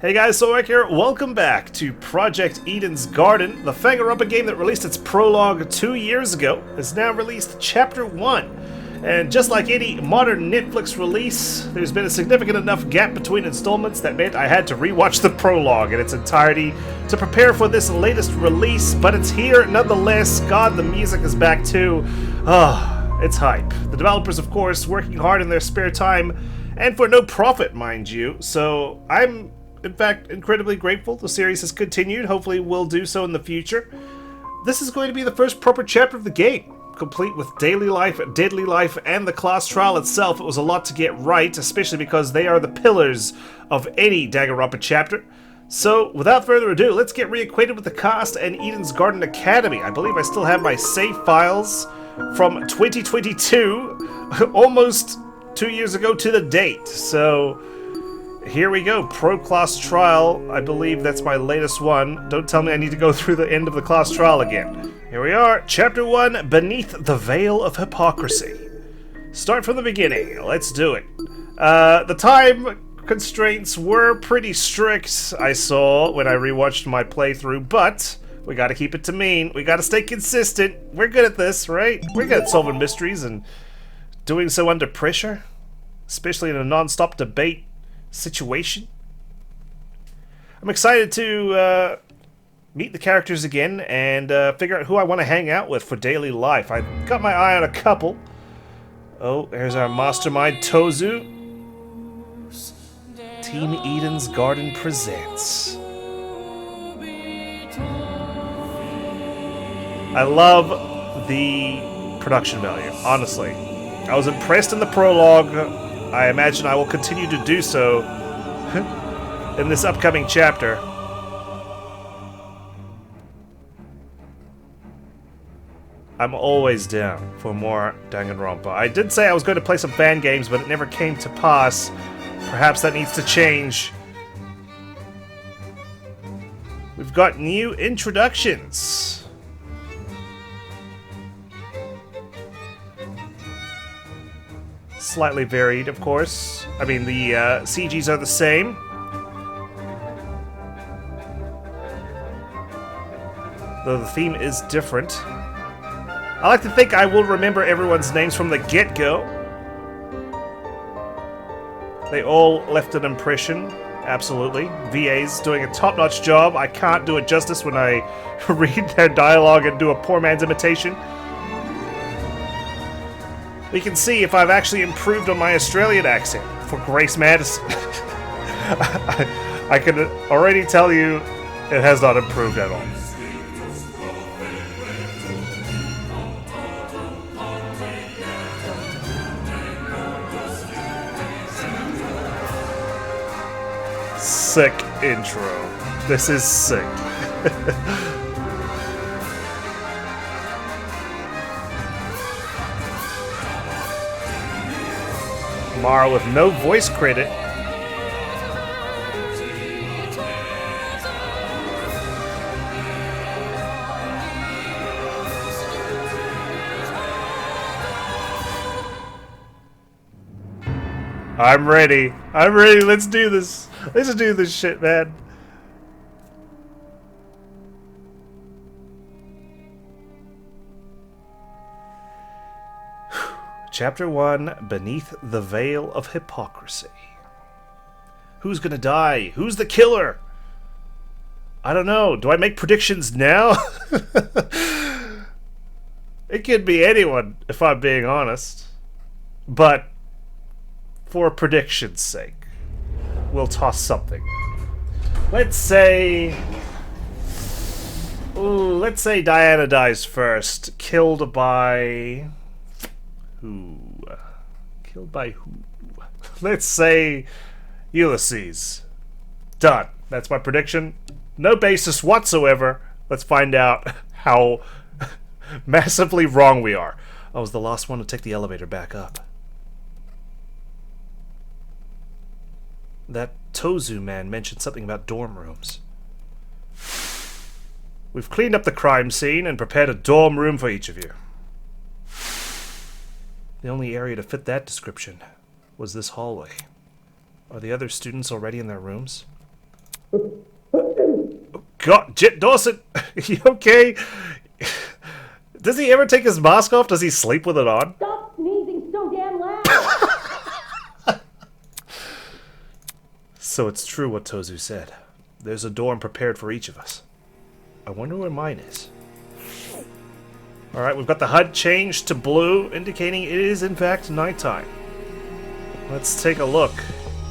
Hey guys, Sorek here. Welcome back to Project Eden's Garden. The Danganronpa game that released its prologue 2 years ago has now released Chapter 1. And just like any modern Netflix release, there's been a significant enough gap between installments that meant I had to rewatch the prologue in its entirety to prepare for this latest release, but it's here nonetheless. God, the music is back too. It's hype. The developers, of course, working hard in their spare time, and for no profit, mind you, so I'm in fact incredibly grateful the series has continued. Hopefully will do so in the future. This is going to be the first proper chapter of the game, complete with daily life, deadly life, and the class trial itself. It was a lot to get right, especially because they are the pillars of any Danganronpa chapter. So, without further ado, let's get reacquainted with the cast and Eden's Garden Academy. I believe I still have my save files from 2022, almost 2 years ago to the date. So, here we go. Pro class trial. I believe that's my latest one. Don't tell me I need to go through the end of the class trial again. Here we are. Chapter 1, Beneath the Veil of Hypocrisy. Start from the beginning. Let's do it. The time constraints were pretty strict, I saw when I rewatched my playthrough, but we gotta keep it to mean. We gotta stay consistent. We're good at this, right? We're good at solving mysteries and doing so under pressure, especially in a non-stop debate situation. I'm excited to meet the characters again and figure out who I want to hang out with for daily life. I've got my eye on a couple. Oh, there's our mastermind, Tozu. Team Eden's Garden presents. I love the production value, honestly. I was impressed in the prologue. I imagine I will continue to do so in this upcoming chapter. I'm always down for more Danganronpa. I did say I was going to play some fan games, but it never came to pass. Perhaps that needs to change. We've got new introductions. Slightly varied, of course. I mean, the CGs are the same. Though the theme is different. I like to think I will remember everyone's names from the get-go. They all left an impression, absolutely. VA's doing a top-notch job. I can't do it justice when I read their dialogue and do a poor man's imitation. We can see if I've actually improved on my Australian accent for Grace Madison. I can already tell you it has not improved at all. Sick intro. This is sick. Mara with no voice credit. I'm ready. I'm ready. Let's do this. Let's do this shit, man. Chapter 1, Beneath the Veil of Hypocrisy. Who's gonna die? Who's the killer? I don't know. Do I make predictions now? It could be anyone, if I'm being honest. But, for prediction's sake, we'll toss something. Let's say... Ooh, let's say Diana dies first. Killed by... Who? Killed by who? Let's say Ulysses. Done. That's my prediction. No basis whatsoever. Let's find out how massively wrong we are. I was the last one to take the elevator back up. That Tozu man mentioned something about dorm rooms. We've cleaned up the crime scene and prepared a dorm room for each of you. The only area to fit that description was this hallway. Are the other students already in their rooms? God, Jet Dawson, you okay? Does he ever take his mask off? Does he sleep with it on? Stop sneezing so damn loud! So it's true what Tozu said. There's a dorm prepared for each of us. I wonder where mine is. Alright, we've got the HUD changed to blue, indicating it is in fact nighttime. Let's take a look.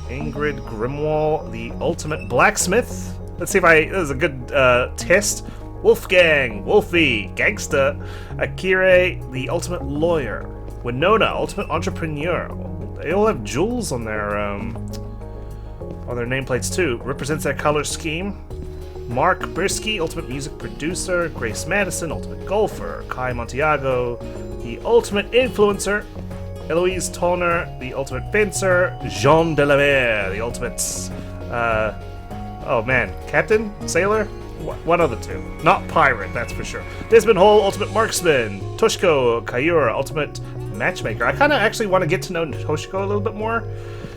Ingrid Grimwall, the ultimate blacksmith. Let's see if this is a good test. Wolfgang, Wolfie, Gangster, Akire, the ultimate lawyer, Winona, ultimate entrepreneur. They all have jewels on their nameplates too. Represents their color scheme. Mark Birsky, ultimate music producer. Grace Madison, ultimate golfer. Kai Montiago, the ultimate influencer. Eloise Toner, the ultimate fencer. Jean Delamere, the ultimate oh man, captain? Sailor? One of the two. Not pirate, that's for sure. Desmond Hall, ultimate marksman. Toshiko Kayura, ultimate matchmaker. I kind of actually want to get to know Toshiko a little bit more.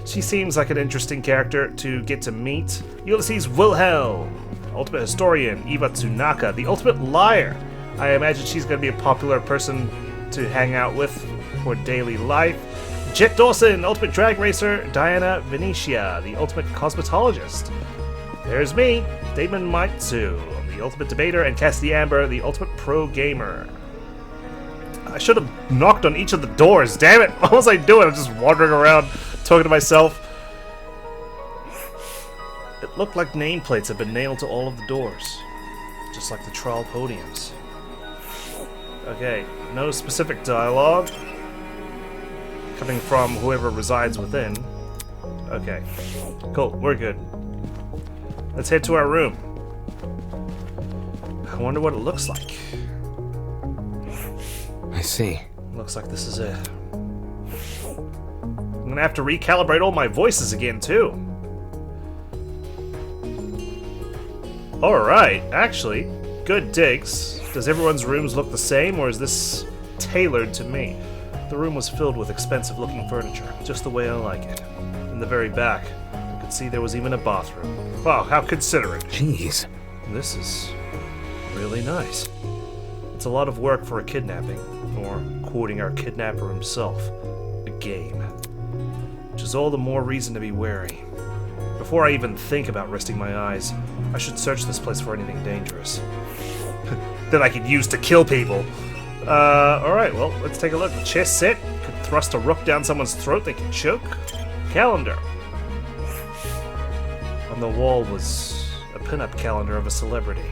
She seems like an interesting character to get to meet. Ulysses Wilhelm, ultimate historian. Eva Tsunaka, the ultimate liar. I imagine she's going to be a popular person to hang out with for daily life. Jet Dawson, ultimate drag racer. Diana Venetia, the ultimate cosmetologist. There's me, Damon Maitsu, the ultimate debater, and Cassidy Amber, the ultimate pro gamer. I should have knocked on each of the doors, damn it! What was I doing? I'm just wandering around, talking to myself. It looked like nameplates had been nailed to all of the doors, just like the trial podiums. Okay, no specific dialogue coming from whoever resides within. Okay, cool, we're good. Let's head to our room. I wonder what it looks like. I see. Looks like this is it. I'm gonna have to recalibrate all my voices again, too. Alright, actually, good digs. Does everyone's rooms look the same, or is this tailored to me? The room was filled with expensive-looking furniture, just the way I like it. In the very back, I could see there was even a bathroom. Wow, how considerate. Jeez. This is really nice. It's a lot of work for a kidnapping, or quoting our kidnapper himself, a game. Which is all the more reason to be wary. Before I even think about resting my eyes, I should search this place for anything dangerous that I could use to kill people. Alright, well, let's take a look. The chest set could thrust a rook down someone's throat they could choke. Calendar. On the wall was a pinup calendar of a celebrity.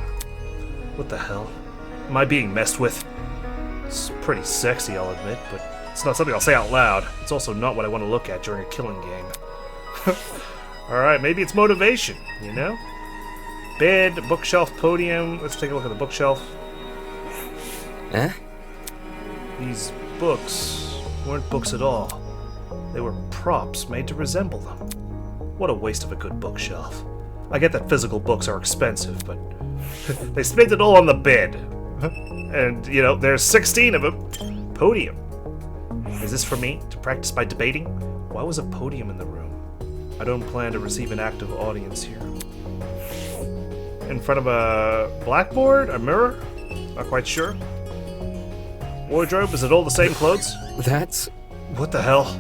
What the hell? Am I being messed with? It's pretty sexy, I'll admit, but it's not something I'll say out loud. It's also not what I want to look at during a killing game. Alright, maybe it's motivation, you know? Bed, bookshelf, podium. Let's take a look at the bookshelf. Huh? These books weren't books at all. They were props made to resemble them. What a waste of a good bookshelf. I get that physical books are expensive, but they spent it all on the bed. And, you know, there's 16 of them. Podium. Is this for me to practice by debating? Why was a podium in the room? I don't plan to receive an active audience here. In front of a blackboard? A mirror? Not quite sure. Wardrobe? Is it all the same clothes? That's... What the hell?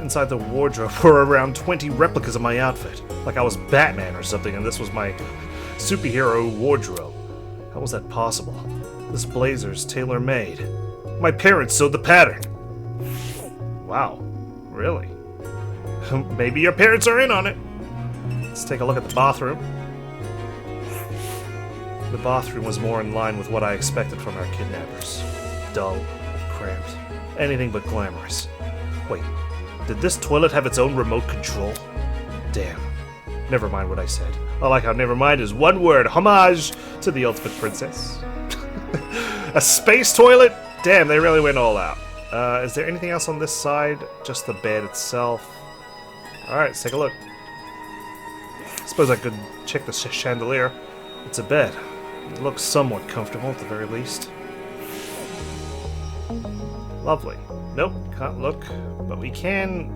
Inside the wardrobe were around 20 replicas of my outfit. Like I was Batman or something, and this was my superhero wardrobe. How was that possible? This blazer's tailor-made. My parents sewed the pattern. Wow. Really? Maybe your parents are in on it. Let's take a look at the bathroom. The bathroom was more in line with what I expected from our kidnappers. Dull, cramped, anything but glamorous. Wait, did this toilet have its own remote control? Damn. Never mind what I said. I like how never mind is one word. Homage to the ultimate princess. A space toilet? Damn, they really went all out. Is there anything else on this side? Just the bed itself. Alright, let's take a look. Suppose I could check the chandelier. It's a bed. It looks somewhat comfortable at the very least. Lovely. Nope, can't look. But we can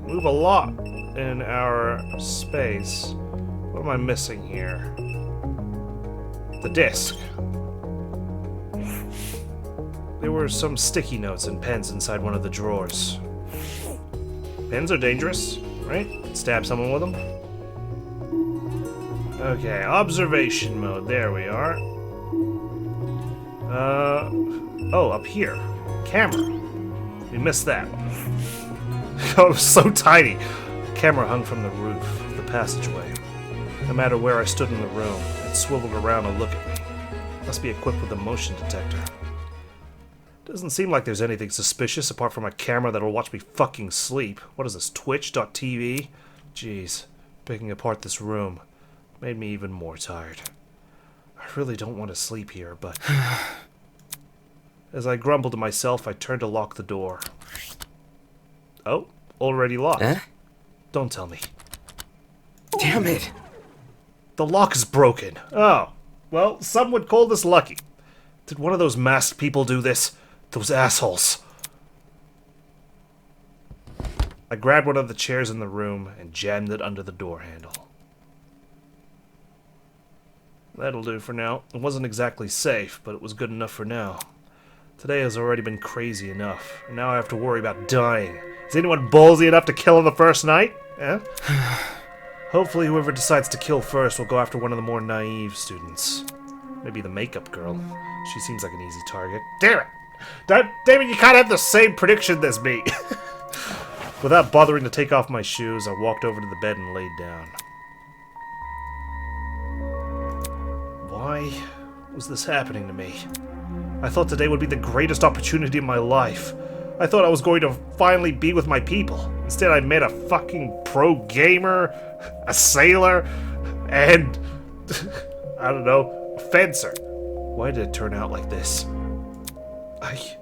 move a lot in our space. What am I missing here? The disc. There were some sticky notes and pens inside one of the drawers. Pens are dangerous, right? Stab someone with them? Okay, observation mode. There we are. Oh, up here. Camera. We missed that. Oh, it was so tiny. The camera hung from the roof of the passageway. No matter where I stood in the room, it swiveled around to look at me. Must be equipped with a motion detector. Doesn't seem like there's anything suspicious apart from a camera that'll watch me fucking sleep. What is this, Twitch.tv? Jeez, picking apart this room made me even more tired. I really don't want to sleep here, but... As I grumbled to myself, I turned to lock the door. Oh, already locked. Huh? Don't tell me. Damn it! The lock is broken. Oh, well, some would call this lucky. Did one of those masked people do this? Those assholes. I grabbed one of the chairs in the room and jammed it under the door handle. That'll do for now. It wasn't exactly safe, but it was good enough for now. Today has already been crazy enough, and now I have to worry about dying. Is anyone ballsy enough to kill on the first night? Eh? Hopefully whoever decides to kill first will go after one of the more naive students. Maybe the makeup girl. She seems like an easy target. Damn it! Damon, you can't have the same prediction as me! Without bothering to take off my shoes, I walked over to the bed and laid down. Why was this happening to me? I thought today would be the greatest opportunity of my life. I thought I was going to finally be with my people. Instead, I met a fucking pro gamer, a sailor, and... I don't know, a fencer. Why did it turn out like this? I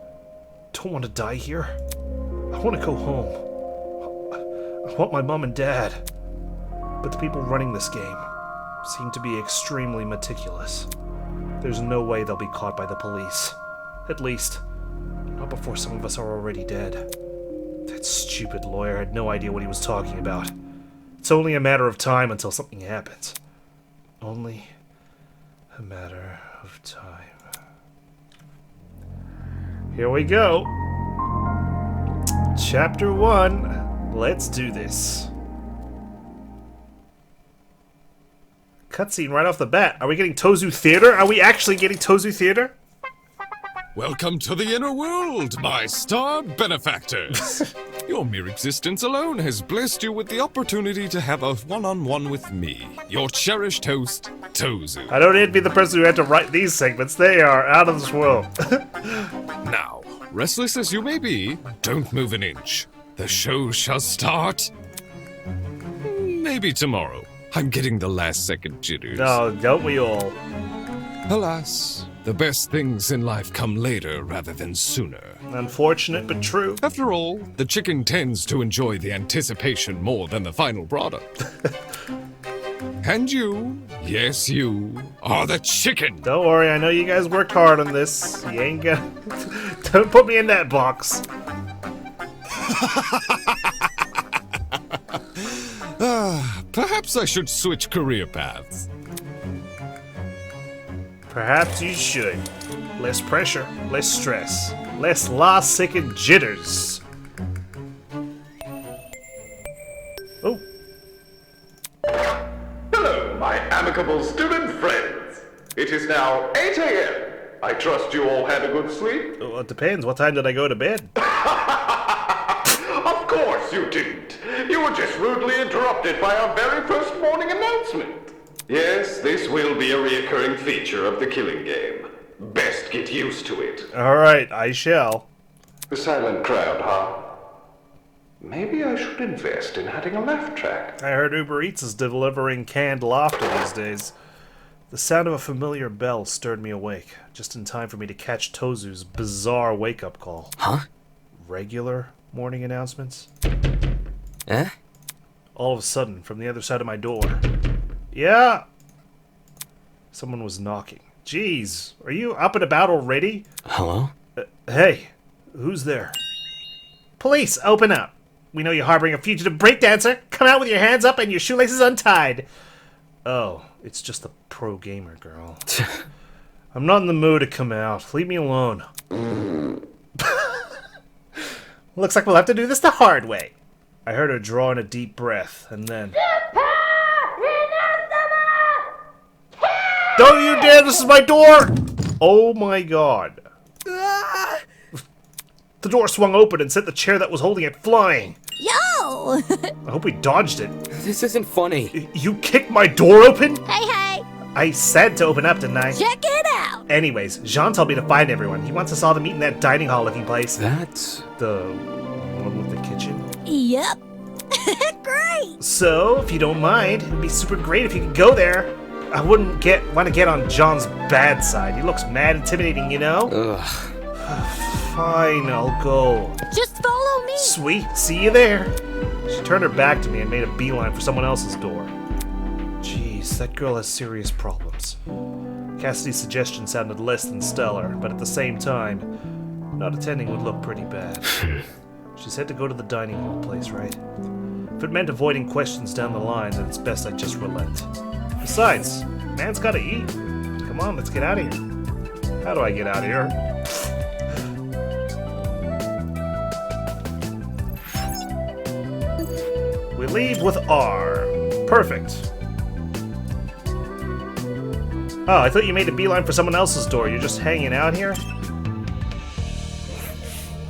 don't want to die here. I want to go home. I want my mom and dad. But the people running this game seem to be extremely meticulous. There's no way they'll be caught by the police. At least, not before some of us are already dead. That stupid lawyer had no idea what he was talking about. It's only a matter of time until something happens. Only a matter of time. Here we go. Chapter 1. Let's do this. Cutscene right off the bat. Are we getting Tozu Theater? Are we actually getting Tozu Theater? Welcome to the inner world, my star benefactors. Your mere existence alone has blessed you with the opportunity to have a one-on-one with me, your cherished host, Tozu. I don't envy the person who had to write these segments. They are out of this world. Now, restless as you may be, don't move an inch. The show shall start... maybe tomorrow. I'm getting the last-second jitters. No, don't we all? Alas, the best things in life come later rather than sooner. Unfortunate, but true. After all, the chicken tends to enjoy the anticipation more than the final product. And you, yes you, are the chicken! Don't worry, I know you guys worked hard on this. You ain't gonna... Don't put me in that box. Perhaps I should switch career paths. Perhaps you should. Less pressure, less stress, less last-second jitters. Oh. Hello, my amicable student friends. It is now 8 a.m. I trust you all had a good sleep. Well, it depends. What time did I go to bed? Of course you didn't. You were just rudely interrupted by our very first morning announcement. Yes, this will be a reoccurring feature of the killing game. Best get used to it. Alright, I shall. The silent crowd, huh? Maybe I should invest in adding a laugh track. I heard Uber Eats is delivering canned laughter these days. The sound of a familiar bell stirred me awake, just in time for me to catch Tozu's bizarre wake-up call. Huh? Regular morning announcements? Eh? All of a sudden, from the other side of my door. Yeah! Someone was knocking. Jeez, are you up and about already? Hello? Hey, who's there? Police, open up. We know you're harboring a fugitive breakdancer. Come out with your hands up and your shoelaces untied. Oh, it's just the pro gamer girl. I'm not in the mood to come out. Leave me alone. Looks like we'll have to do this the hard way. I heard her draw in a deep breath, and then... Don't you dare! This is my door! Oh my god. The door swung open and sent the chair that was holding it flying. Yo! I hope we dodged it. This isn't funny. You kicked my door open? Hey, hey! I said to open up, didn't I? Check it out! Anyways, Jean told me to find everyone. He wants us all to meet in that dining hall looking place. That's... The one with the kitchen? Yep. Great! So, if you don't mind, it would be super great if you could go there. I wouldn't want to get on John's bad side. He looks mad intimidating, you know? Ugh. Fine, I'll go. Just follow me! Sweet, see you there. She turned her back to me and made a beeline for someone else's door. Jeez, that girl has serious problems. Cassidy's suggestion sounded less than stellar, but at the same time, not attending would look pretty bad. She said to go to the dining hall place, right? If it meant avoiding questions down the line, then it's best I just relent. Besides, man's gotta eat. Come on, let's get out of here. How do I get out of here? We leave with R. Perfect. Oh, I thought you made a beeline for someone else's door. You're just hanging out here?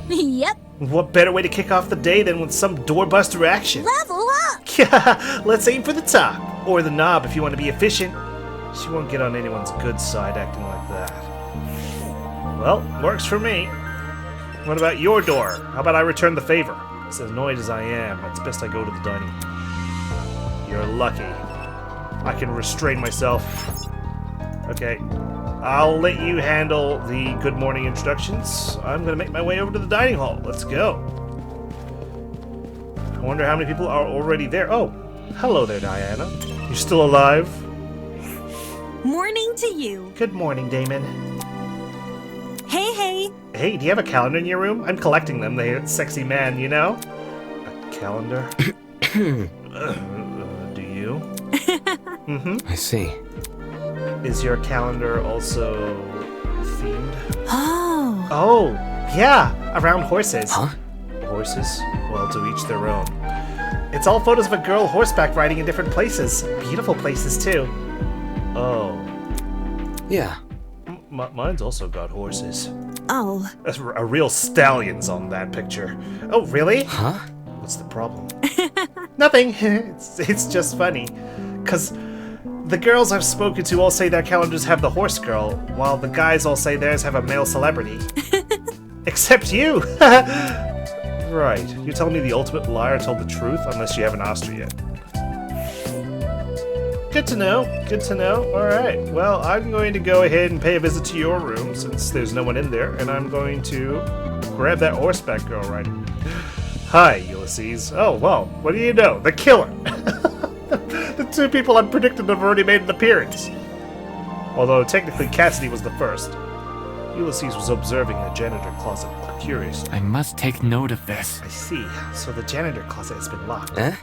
Yep. What better way to kick off the day than with some doorbuster action? Level up! Yeah, let's aim for the top. Or the knob if you want to be efficient. She won't get on anyone's good side acting like that. Well, works for me. What about your door? How about I return the favor? As annoyed as I am, it's best I go to the dining room. You're lucky. I can restrain myself. Okay. I'll let you handle the good morning introductions. I'm gonna make my way over to the dining hall. Let's go. I wonder how many people are already there. Oh, hello there, Diana. You still alive? Morning to you. Good morning, Damon. Hey, hey. Hey, do you have a calendar in your room? I'm collecting them. They're sexy man, you know? A calendar? Do you? Mm-hmm. I see. Is your calendar also themed? Oh. Oh, yeah, around horses. Huh? Horses? Well, to each their own. It's all photos of a girl horseback riding in different places. Beautiful places, too. Oh. Yeah. Mine's also got horses. Oh. A real stallion's on that picture. Oh, really? Huh? What's the problem? Nothing. It's just funny. 'Cause the girls I've spoken to all say their calendars have the horse girl, while the guys all say theirs have a male celebrity. Except you! Right. You're telling me the ultimate liar told the truth, unless you haven't asked her yet. Good to know. Good to know. Alright. Well, I'm going to go ahead and pay a visit to your room, since there's no one in there, and I'm going to grab that horseback girl riding. Hi, Ulysses. Oh, well, what do you know? The killer! The two people I predicted have already made an appearance. Although, technically, Cassidy was the first. Ulysses was observing the janitor closet curiously. I must take note of this. I see. So the janitor closet has been locked. Eh?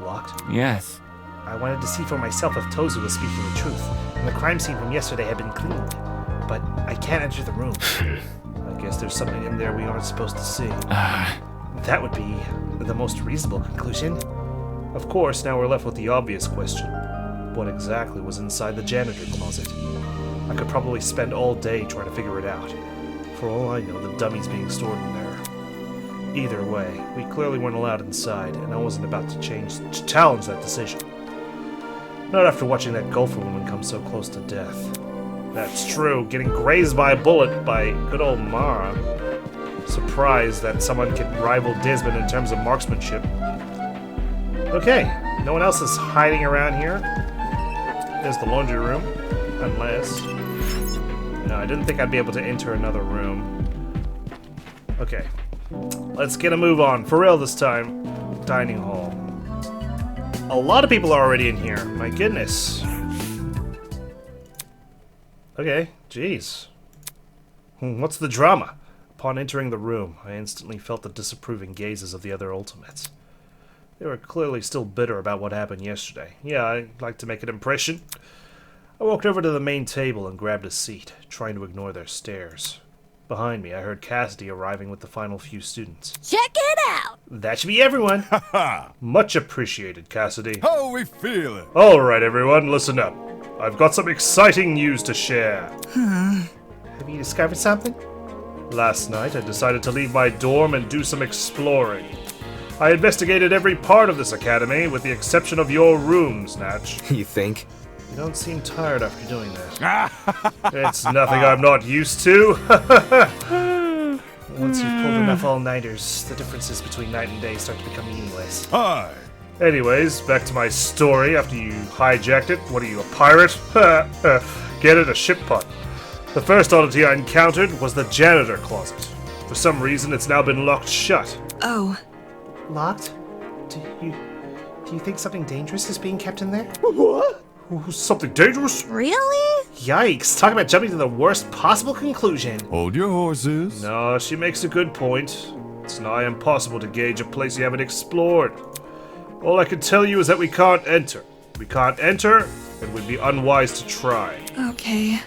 Locked? Yes. I wanted to see for myself if Tozu was speaking the truth, and the crime scene from yesterday had been cleaned. But I can't enter the room. I guess there's something in there we aren't supposed to see. That would be the most reasonable conclusion. Of course, now we're left with the obvious question. What exactly was inside the janitor closet? I could probably spend all day trying to figure it out. For all I know, the dummy's being stored in there. Either way, we clearly weren't allowed inside, and I wasn't about to challenge that decision. Not after watching that golfer woman come so close to death. That's true, getting grazed by a bullet by good old Mara. Surprised that someone could rival Desmond in terms of marksmanship. Okay, no one else is hiding around here. There's the laundry room, unless... No, I didn't think I'd be able to enter another room. Okay, let's get a move on, for real this time. Dining hall. A lot of people are already in here, my goodness. Okay, jeez. What's the drama? Upon entering the room, I instantly felt the disapproving gazes of the other Ultimates. They were clearly still bitter about what happened yesterday. Yeah, I'd like to make an impression. I walked over to the main table and grabbed a seat, trying to ignore their stares. Behind me, I heard Cassidy arriving with the final few students. Check it out! That should be everyone. Much appreciated, Cassidy. How we feeling? All right, everyone, listen up. I've got some exciting news to share. Have you discovered something? Last night, I decided to leave my dorm and do some exploring. I investigated every part of this academy, with the exception of your rooms, Natch. You think? You don't seem tired after doing that. It's nothing I'm not used to. Once you've pulled enough all-nighters, the differences between night and day start to become meaningless. Hi. Anyways, back to my story after you hijacked it. What are you, a pirate? Get it? A ship putt. The first oddity I encountered was the janitor closet. For some reason, it's now been locked shut. Oh. Locked? Do you think something dangerous is being kept in there? What? Something dangerous? Really? Yikes, talk about jumping to the worst possible conclusion. Hold your horses. No, she makes a good point. It's nigh impossible to gauge a place you haven't explored. All I can tell you is that we can't enter. We can't enter, and we'd be unwise to try. Okay.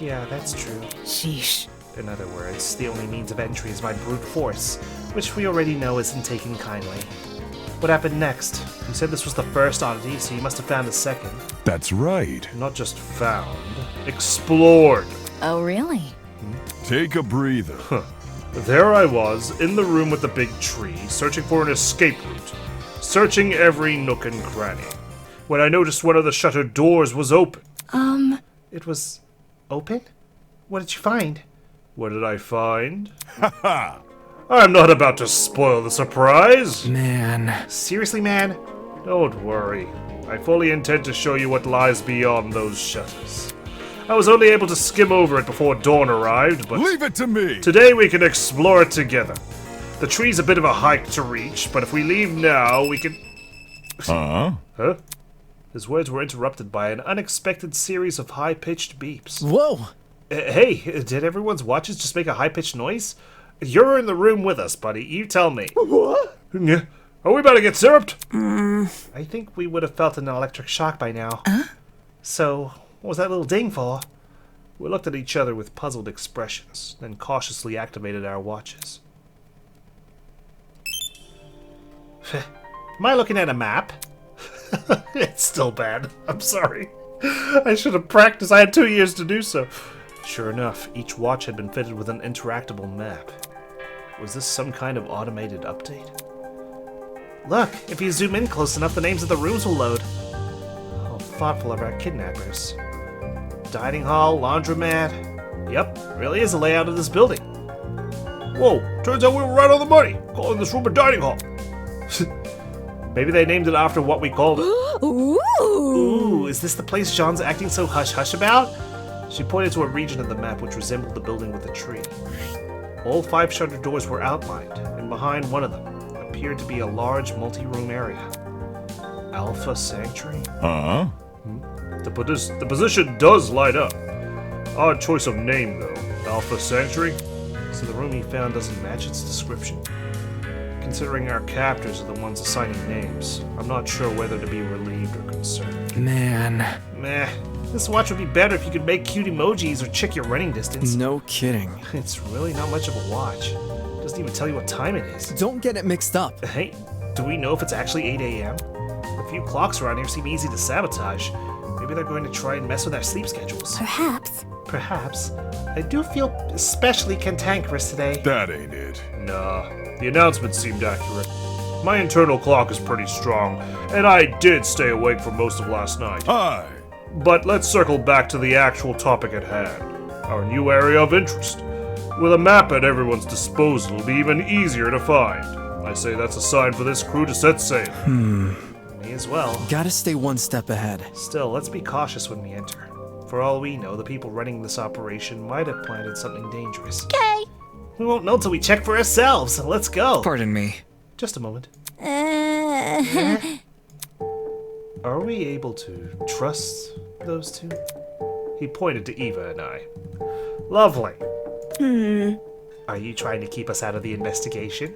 Yeah, that's true. Sheesh. In other words, the only means of entry is by brute force, which we already know isn't taken kindly. What happened next? You said this was the first oddity, so you must have found the second. That's right. Not just found, explored. Oh, really? Take a breather. There I was, in the room with the big tree, searching for an escape route. Searching every nook and cranny. When I noticed one of the shuttered doors was open. It was open? What did you find? What did I find? Ha! I'm not about to spoil the surprise. Man. Seriously, man? Don't worry. I fully intend to show you what lies beyond those shutters. I was only able to skim over it before dawn arrived, but Leave it to me. today we can explore it together. The tree's a bit of a hike to reach, but if we leave now, we can... Huh? Huh? His words were interrupted by an unexpected series of high-pitched beeps. Whoa! Hey, did everyone's watches just make a high-pitched noise? You're in the room with us, buddy. You tell me. What? Yeah. Are we about to get syruped? I think we would have felt an electric shock by now. So, what was that little ding for? We looked at each other with puzzled expressions, then cautiously activated our watches. Am I looking at a map? It's still bad. I'm sorry. I should have practiced. I had 2 years to do so. Sure enough, each watch had been fitted with an interactable map. Was this some kind of automated update? Look, if you zoom in close enough, the names of the rooms will load. How thoughtful of our kidnappers. Dining hall, laundromat. Yep, really is the layout of this building. Whoa, turns out we were right on the money, calling this room a dining hall. Maybe they named it after what we called it. Ooh, is this the place John's acting so hush-hush about? She pointed to a region of the map which resembled the building with the tree. All 5 shuttered doors were outlined, and behind one of them appeared to be a large multi-room area. Alpha Sanctuary? Huh? The position does light up. Odd choice of name, though. Alpha Sanctuary? So the room he found doesn't match its description. Considering our captors are the ones assigning names, I'm not sure whether to be relieved or concerned. Man. Meh. This watch would be better if you could make cute emojis or check your running distance. No kidding. It's really not much of a watch. Doesn't even tell you what time it is. Don't get it mixed up. Hey, do we know if it's actually 8 a.m.? A few clocks around here seem easy to sabotage. Maybe they're going to try and mess with our sleep schedules. Perhaps. Perhaps. I do feel especially cantankerous today. That ain't it. Nah, the announcement seemed accurate. My internal clock is pretty strong, and I did stay awake for most of last night. Hi. But let's circle back to the actual topic at hand, our new area of interest. With a map at everyone's disposal, it'll be even easier to find. I say that's a sign for this crew to set sail. Me as well. Gotta stay one step ahead. Still, let's be cautious when we enter. For all we know, the people running this operation might have planted something dangerous. Okay. We won't know till we check for ourselves. Let's go. Pardon me. Just a moment. Are we able to trust those two? He pointed to Eva and I. Lovely. Are you trying to keep us out of the investigation?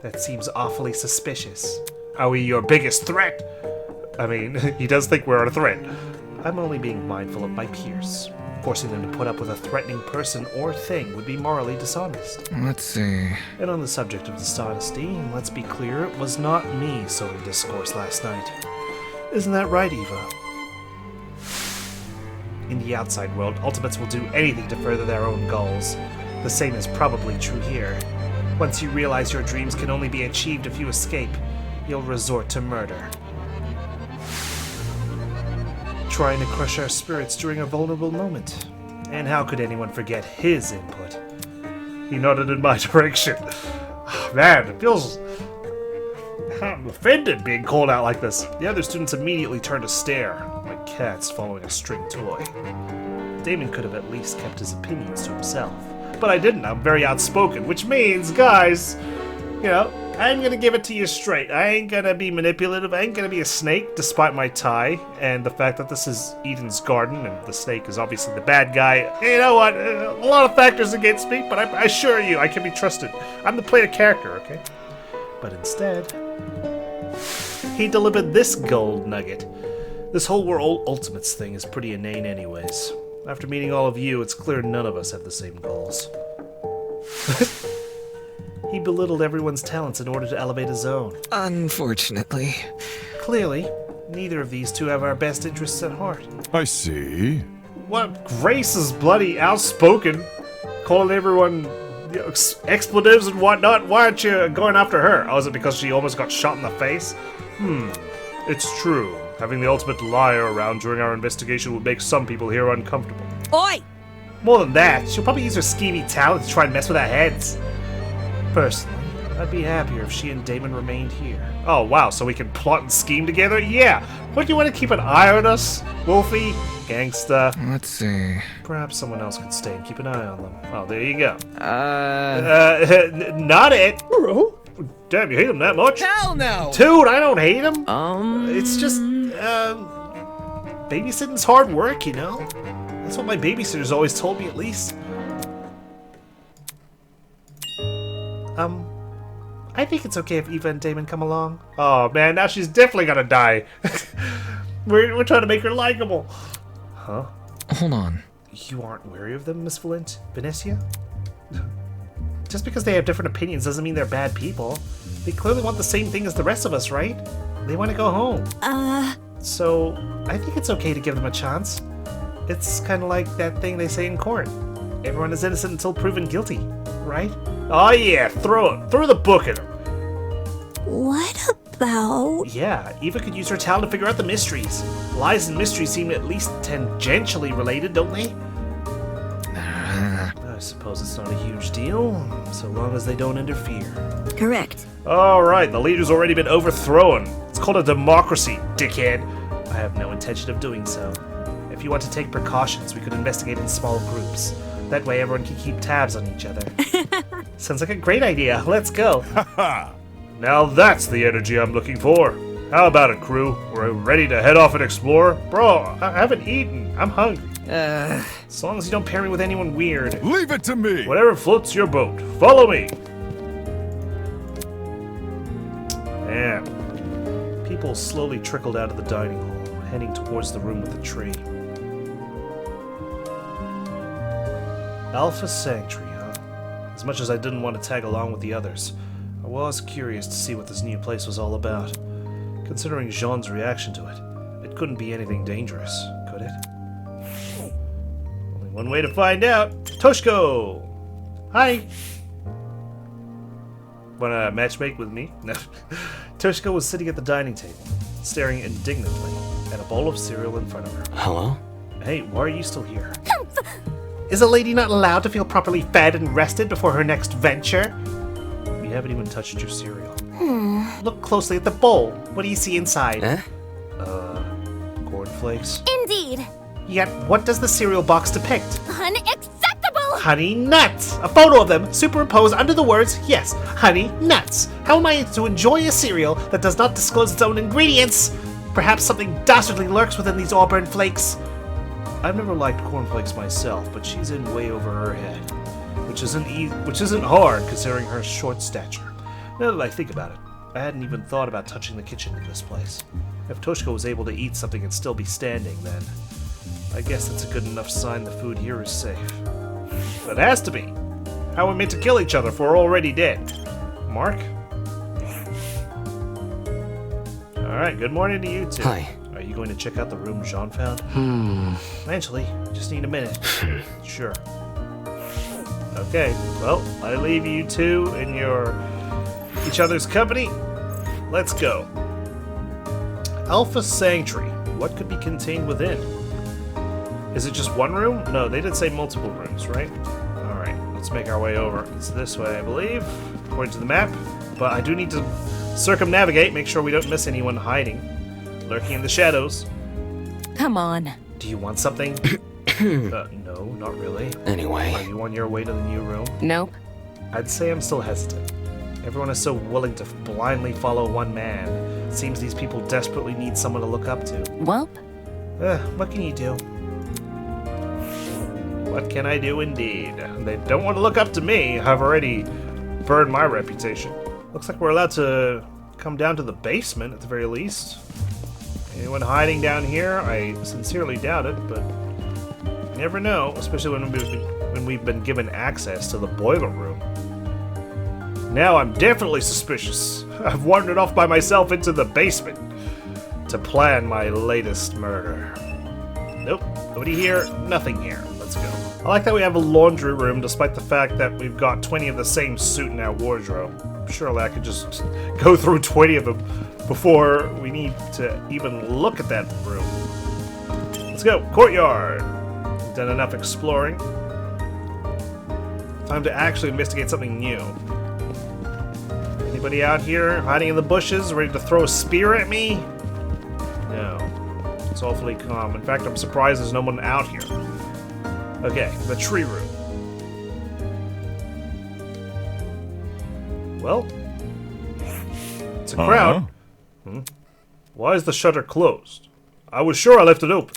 That seems awfully suspicious. Are we your biggest threat? I mean, he does think we're a threat. I'm only being mindful of my peers. Forcing them to put up with a threatening person or thing would be morally dishonest. Let's see. And on the subject of dishonesty, let's be clear, it was not me sowing discourse last night. Isn't that right, Eva? In the outside world, ultimates will do anything to further their own goals. The same is probably true here. Once you realize your dreams can only be achieved if you escape, you'll resort to murder. Trying to crush our spirits during a vulnerable moment. And how could anyone forget his input? He nodded in my direction. Man, it feels... I'm offended being called out like this. The other students immediately turned to stare, like cats following a string toy. Damon could have at least kept his opinions to himself. But I didn't. I'm very outspoken, which means, guys, you know, I'm gonna give it to you straight. I ain't gonna be manipulative. I ain't gonna be a snake, despite my tie and the fact that this is Eden's garden and the snake is obviously the bad guy. You know what? A lot of factors against me, but I assure you, I can be trusted. I'm the player character, okay? But instead, he delivered this gold nugget. This whole world ultimates thing is pretty inane anyways. After meeting all of you, it's clear none of us have the same goals. He belittled everyone's talents in order to elevate his own. Unfortunately. Clearly, neither of these two have our best interests at heart. I see. What? Grace is bloody outspoken, calling everyone expletives and whatnot. Why aren't you going after her? Oh, is it because she almost got shot in the face? It's true. Having the ultimate liar around during our investigation would make some people here uncomfortable. Oi! More than that, she'll probably use her skeevy talent to try and mess with our heads. Personally, I'd be happier if she and Damon remained here. Oh wow, so we can plot and scheme together? Yeah! Wouldn't you want to keep an eye on us? Wolfie? Gangsta? Let's see. Perhaps someone else could stay and keep an eye on them. Oh, there you go. Not it! Damn, you hate him that much? Hell no! Dude, I don't hate him. It's just, babysitting's hard work, you know? That's what my babysitters always told me, at least. I think it's okay if Eva and Damon come along. Oh man, now she's definitely gonna die. We're trying to make her likable. Huh? Hold on. You aren't wary of them, Miss Venetia? Just because they have different opinions doesn't mean they're bad people. They clearly want the same thing as the rest of us, right? They want to go home. So, I think it's okay to give them a chance. It's kind of like that thing they say in court. Everyone is innocent until proven guilty, right? Oh yeah, throw the book at him. What about... Yeah, Eva could use her talent to figure out the mysteries. Lies and mysteries seem at least tangentially related, don't they? I suppose it's not a huge deal, so long as they don't interfere. Correct. Alright, the leader's already been overthrown. It's called a democracy, dickhead. I have no intention of doing so. If you want to take precautions, we could investigate in small groups. That way everyone can keep tabs on each other. Sounds like a great idea. Let's go. Now that's the energy I'm looking for. How about it, crew? We're ready to head off and explore? Bro, I haven't eaten. I'm hungry. As long as you don't pair me with anyone weird. Leave it to me. Whatever floats your boat. Follow me. And people slowly trickled out of the dining hall, heading towards the room with the tree. Alpha Sanctuary, huh? As much as I didn't want to tag along with the others, I was curious to see what this new place was all about. Considering Jean's reaction to it, it couldn't be anything dangerous, could it? Only one way to find out. Toshko! Hi! Wanna matchmake with me? No. Toshko was sitting at the dining table, staring indignantly at a bowl of cereal in front of her. Hello? Hey, why are you still here? Is a lady not allowed to feel properly fed and rested before her next venture? You haven't even touched your cereal. Look closely at the bowl. What do you see inside? Cornflakes. Indeed. Yet, what does the cereal box depict? Unacceptable! Honey Nuts! A photo of them superimposed under the words, yes, Honey Nuts. How am I to enjoy a cereal that does not disclose its own ingredients? Perhaps something dastardly lurks within these Auburn flakes. I've never liked cornflakes myself, but she's in way over her head, which isn't hard considering her short stature. Now that I think about it, I hadn't even thought about touching the kitchen in this place. If Toshiko was able to eat something and still be standing, then I guess that's a good enough sign the food here is safe. But it has to be. How are we meant to kill each other if we're already dead? Mark? Alright, good morning to you two. Hi. Are you going to check out the room Jean found? Eventually, just need a minute. Sure. Okay, well, I leave you two in each other's company. Let's go. Alpha Sanctuary. What could be contained within? Is it just one room? No, they did say multiple rooms, right? Alright, let's make our way over. It's this way, I believe, according to the map. But I do need to circumnavigate, make sure we don't miss anyone hiding, lurking in the shadows. Come on. Do you want something? No, not really. Are Anyway. you on your way to the new room? Nope. I'd say I'm still hesitant. Everyone is so willing to blindly follow one man. It seems these people desperately need someone to look up to. Welp. What can you do? What can I do indeed? They don't want to look up to me. I've already burned my reputation. Looks like we're allowed to come down to the basement at the very least. Anyone hiding down here? I sincerely doubt it, but you never know, especially when we've been given access to the boiler room. Now I'm definitely suspicious. I've wandered off by myself into the basement to plan my latest murder. Nope, nobody here, nothing here. Let's go. I like that we have a laundry room despite the fact that we've got 20 of the same suit in our wardrobe. Surely I could just go through 20 of them before we need to even look at that room. Let's go. Courtyard. Done enough exploring. Time to actually investigate something new. Anybody out here hiding in the bushes, ready to throw a spear at me? No. It's awfully calm. In fact, I'm surprised there's no one out here. Okay, the tree room. Well, it's a crowd. Why is the shutter closed? I was sure I left it open.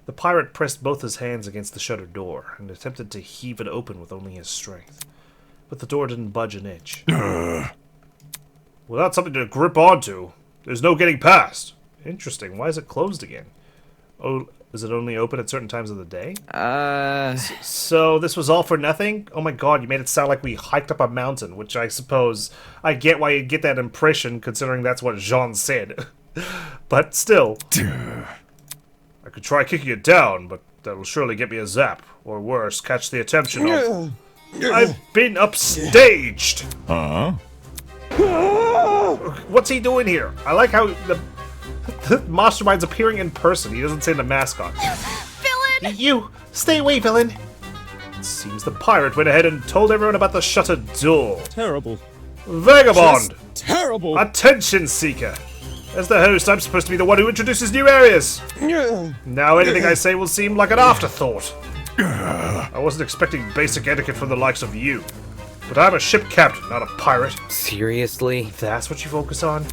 The pirate pressed both his hands against the shutter door and attempted to heave it open with only his strength. But the door didn't budge an inch. Without something to grip onto, there's no getting past. Interesting. Why is it closed again? Oh, is it only open at certain times of the day? So this was all for nothing? Oh my god, you made it sound like we hiked up a mountain, which I suppose I get why you get that impression, considering that's what Jean said. But still. I could try kicking it down, but that'll surely get me a zap. Or worse, catch the attention of... I've been upstaged! What's he doing here? I like how the mastermind's appearing in person. He doesn't say the mascot. Villain! You! Stay away, villain! It seems the pirate went ahead and told everyone about the shuttered door. Terrible. Vagabond! Just terrible. Attention seeker! As the host, I'm supposed to be the one who introduces new areas. Now anything I say will seem like an afterthought. I wasn't expecting basic etiquette from the likes of you. But I'm a ship captain, not a pirate. Seriously? That's what you focus on?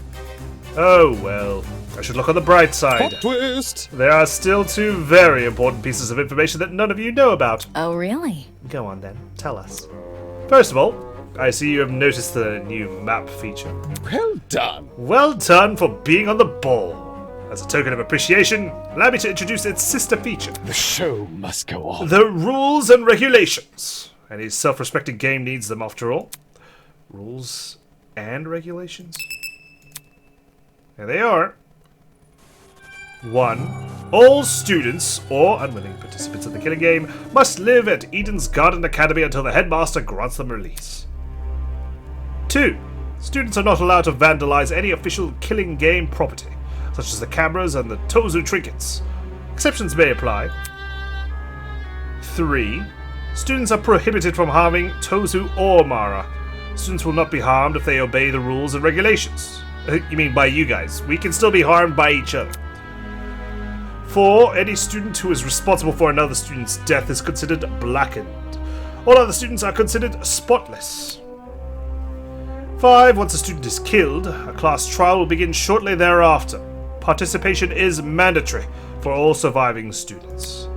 Oh, well. I should look on the bright side. Plot twist! There are still two very important pieces of information that none of you know about. Oh, really? Go on then, tell us. First of all, I see you have noticed the new map feature. Well done! Well done for being on the ball. As a token of appreciation, allow me to introduce its sister feature. The show must go on. The rules and regulations. Any self-respecting game needs them, after all. Rules and regulations? There they are. 1. All students, or unwilling participants in the killing game, must live at Eden's Garden Academy until the headmaster grants them release. 2. Students are not allowed to vandalize any official killing game property, such as the cameras and the Tozu trinkets. Exceptions may apply. 3. Students are prohibited from harming Tozu or Mara. Students will not be harmed if they obey the rules and regulations. You mean by you guys. We can still be harmed by each other. 4. Any student who is responsible for another student's death is considered blackened. All other students are considered spotless. 5. Once a student is killed, a class trial will begin shortly thereafter. Participation is mandatory for all surviving students.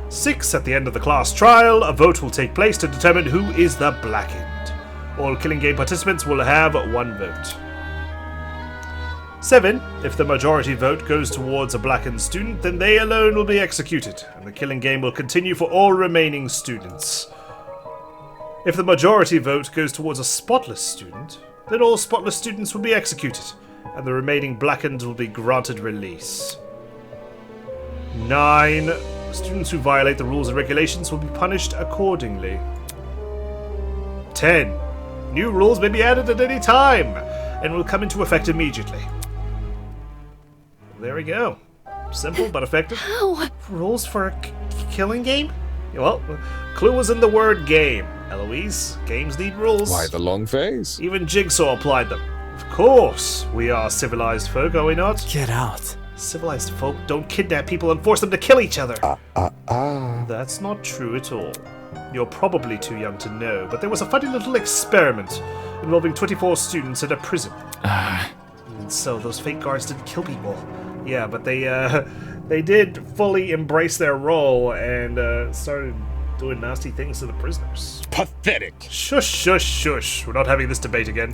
6. At the end of the class trial, a vote will take place to determine who is the blackened. All killing game participants will have 1 vote. 7. If the majority vote goes towards a blackened student, then they alone will be executed, and the killing game will continue for all remaining students. If the majority vote goes towards a spotless student, then all spotless students will be executed, and the remaining blackened will be granted release. 9. Students who violate the rules and regulations will be punished accordingly. 10. New rules may be added at any time, and will come into effect immediately. There we go. Simple but effective. How? Rules for a killing game? Well, clue was in the word game. Eloise, games need rules. Why the long face? Even Jigsaw applied them. Of course, we are civilized folk, are we not? Get out. Civilized folk don't kidnap people and force them to kill each other. That's not true at all. You're probably too young to know, but there was a funny little experiment involving 24 students in a prison. And so those fake guards didn't kill people. Yeah, but they did fully embrace their role and started doing nasty things to the prisoners. Pathetic. Shush, shush, shush. We're not having this debate again.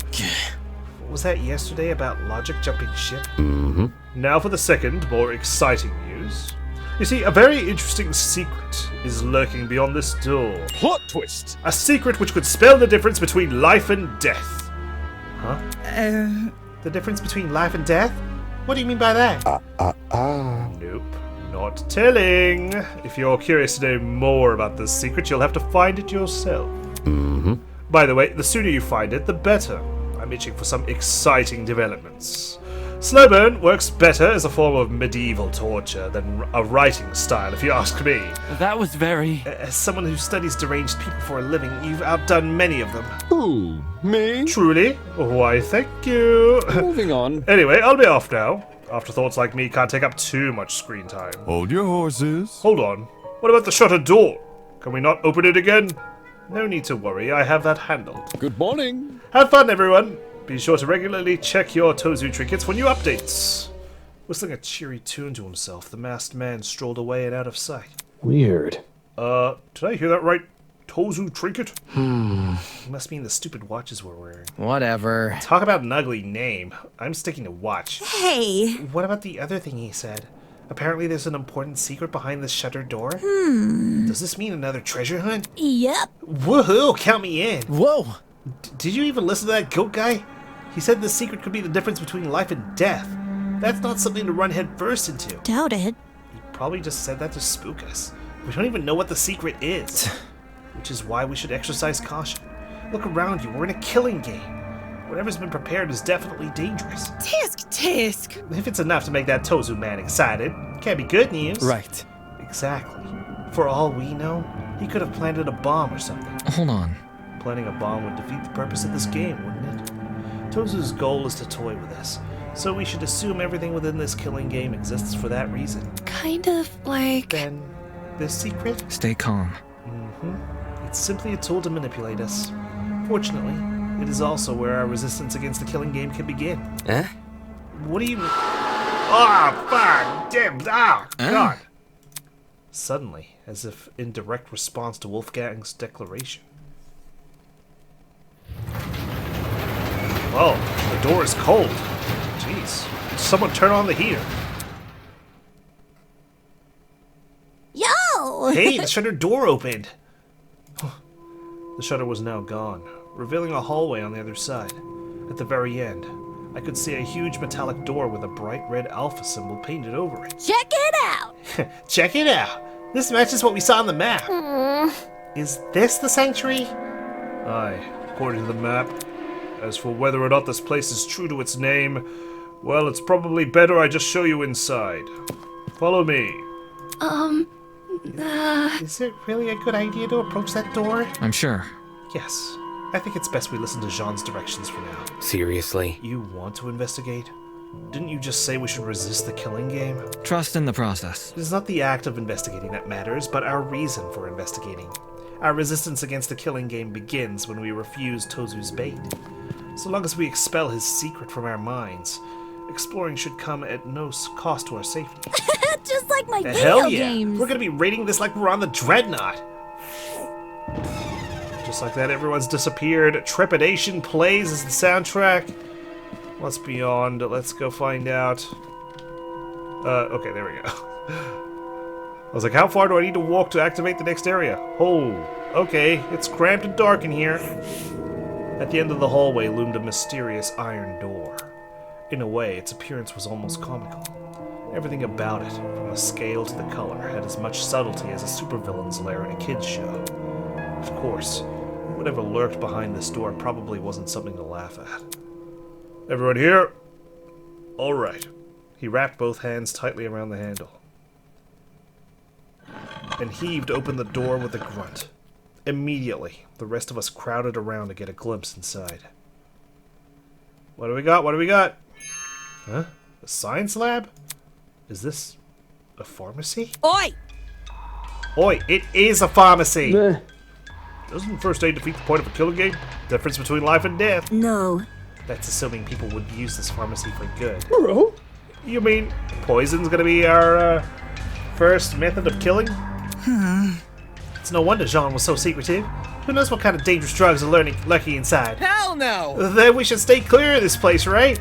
What was that yesterday about logic jumping ship? Mm-hmm. Now for the second, more exciting news. You see, a very interesting secret is lurking beyond this door. Plot twist. A secret which could spell the difference between life and death. Huh? The difference between life and death? What do you mean by that? Nope, not telling. If you're curious to know more about this secret, you'll have to find it yourself. Mm-hmm. By the way, the sooner you find it, the better. I'm itching for some exciting developments. Slow burn works better as a form of medieval torture than a writing style, if you ask me. That was very... As someone who studies deranged people for a living, you've outdone many of them. Who? Me? Truly? Why, thank you. Moving on. Anyway, I'll be off now. Afterthoughts like me can't take up too much screen time. Hold your horses. Hold on. What about the shutter door? Can we not open it again? No need to worry, I have that handled. Good morning. Have fun, everyone. Be sure to regularly check your Tozu trinkets for new updates. Whistling a cheery tune to himself, the masked man strolled away and out of sight. Weird. Did I hear that right? Tozu trinket? It must mean the stupid watches we're wearing. Whatever. Talk about an ugly name. I'm sticking to watch. Hey. What about the other thing he said? Apparently there's an important secret behind this shuttered door? Does this mean another treasure hunt? Yep. Woohoo, count me in. Whoa! Did you even listen to that goat guy? He said the secret could be the difference between life and death. That's not something to run head first into. Doubt it. He probably just said that to spook us. We don't even know what the secret is. Which is why we should exercise caution. Look around you, we're in a killing game. Whatever's been prepared is definitely dangerous. Tisk. If it's enough to make that Tozu man excited, can't be good news. Right. Exactly. For all we know, he could have planted a bomb or something. Hold on. Planting a bomb would defeat the purpose of this game, wouldn't it? Tozu's goal is to toy with us, so we should assume everything within this killing game exists for that reason. Kind of like... Then, this secret? Stay calm. It's simply a tool to manipulate us. Fortunately, it is also where our resistance against the killing game can begin. What do you... Ah, fuck! Damn! Ah, God! Suddenly, as if in direct response to Wolfgang's declaration. Oh, the door is cold. Jeez. Someone turn on the heater. Yo! Hey, the shutter door opened. The shutter was now gone, revealing a hallway on the other side. At the very end, I could see a huge metallic door with a bright red alpha symbol painted over it. Check it out! Check it out! This matches what we saw on the map. Is this the sanctuary? Aye, according to the map. As for whether or not this place is true to its name, well, it's probably better I just show you inside. Follow me. Is it really a good idea to approach that door? I'm sure. Yes. I think it's best we listen to Jean's directions for now. Seriously? You want to investigate? Didn't you just say we should resist the killing game? Trust in the process. It is not the act of investigating that matters, but our reason for investigating. Our resistance against the killing game begins when we refuse Tozu's bait. So long as we expel his secret from our minds, exploring should come at no cost to our safety. Just like my video Hell yeah! games. We're gonna be rating this like we're on the Dreadnought. Just Just like that, everyone's disappeared. Trepidation plays as the soundtrack. What's beyond? Let's go find out. Okay, there we go. I was like, how far do I need to walk to activate the next area? Oh, okay, it's cramped and dark in here. At the end of the hallway loomed a mysterious iron door. In a way, its appearance was almost comical. Everything about it, from the scale to the color, had as much subtlety as a supervillain's lair in a kid's show. Of course, whatever lurked behind this door probably wasn't something to laugh at. Everyone here? All right. He wrapped both hands tightly around the handle and heaved open the door with a grunt. Immediately, the rest of us crowded around to get a glimpse inside. What do we got? What do we got? Huh? A science lab? Is this a pharmacy? Oi! Oi, it is a pharmacy! Doesn't first aid defeat the point of a killing game? Difference between life and death? No. That's assuming people would use this pharmacy for good. Bro? You mean poison's gonna be our first method of killing? It's no wonder Jean was so secretive. Who knows what kind of dangerous drugs are lurking inside? Hell no! Then we should stay clear of this place, right?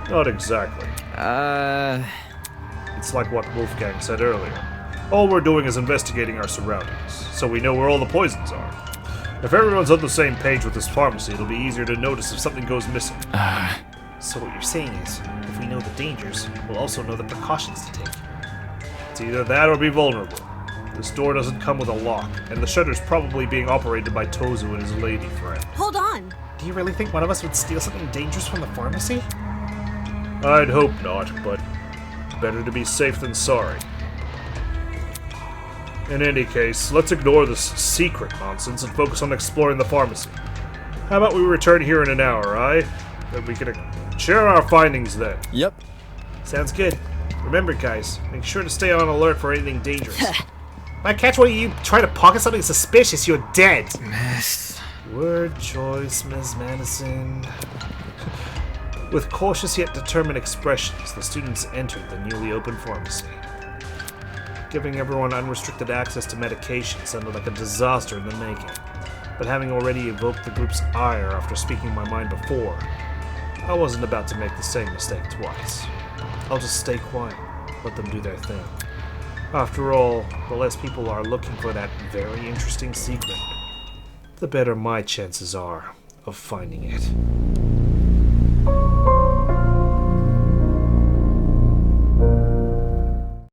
Not exactly. It's like what Wolfgang said earlier. All we're doing is investigating our surroundings, so we know where all the poisons are. If everyone's on the same page with this pharmacy, it'll be easier to notice if something goes missing. So what you're saying is, if we know the dangers, we'll also know the precautions to take. It's either that or be vulnerable. This door doesn't come with a lock, and the shutter's probably being operated by Tozu and his lady friend. Hold on. Do you really think one of us would steal something dangerous from the pharmacy? I'd hope not, but better to be safe than sorry. In any case, let's ignore this secret nonsense and focus on exploring the pharmacy. How about we return here in an hour, aye? Then we can share our findings then. Yep. Sounds good. Remember, guys, make sure to stay on alert for anything dangerous. If I catch one of you trying to pocket something suspicious, you're dead. Miss. Word choice, Ms. Madison. With cautious yet determined expressions, the students entered the newly opened pharmacy. Giving everyone unrestricted access to medication sounded like a disaster in the making, but having already evoked the group's ire after speaking my mind before, I wasn't about to make the same mistake twice. I'll just stay quiet, let them do their thing. After all, the less people are looking for that very interesting secret, the better my chances are of finding it.